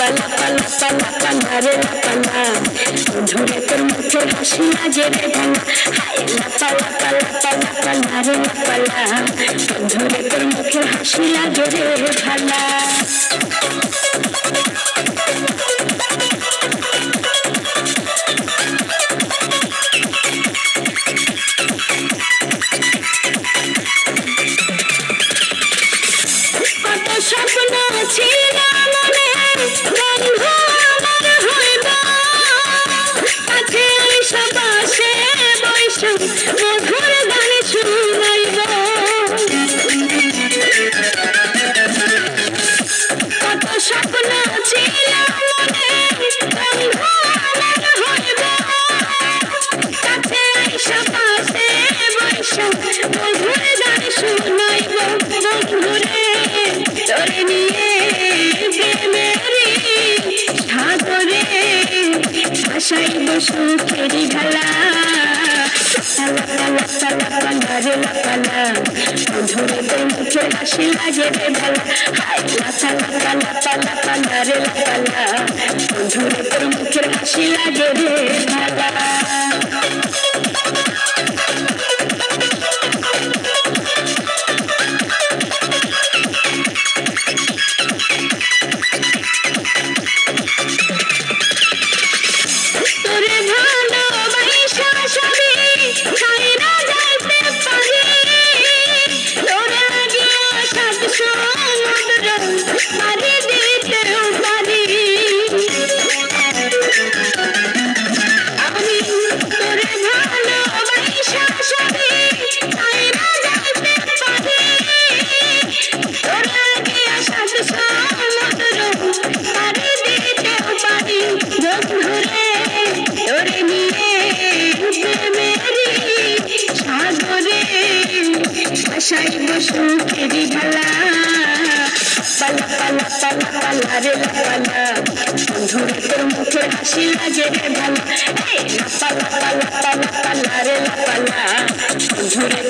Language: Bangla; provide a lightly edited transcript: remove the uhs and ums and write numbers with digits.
পালা পালা পালা পালা রে পালা ধরে তোর মুখে হাসি লাগে রে ভালা হায় পালা পালা পালা পালা রে পালা ধরে তোর মুখে হাসি লাগে রে ভালা স্বপ্ন ছিল মনে বন্ধু আমার হইব কাছে আইসা পাশে বৈশ মধুর গান শুনাইব কত স্বপ্ন ছিল মনে বন্ধু আমার হইব কাছে আইসা পাশে বৈশ মধুর গান শুনাইব বন্ধুরে তোরে নিয়ে প্রেমেরি সাগরে ভাসাইব সুখেরি ঢালা পালা পালা পালা পালা রে পালা ধরে তোর মুখে হাসি লাগে রে ভালা হায় পালা পালা পালা পালা রে পালা ধরে তোর মুখে হাসি লাগে রে ভালা ভাসাইব সুখেরি ঢালা পালা পালা পালা পালা রে পালা ধরে তোর মুখে হাসি লাগে রে ভালা পালা পালা পালা পালা রে পালা ধরে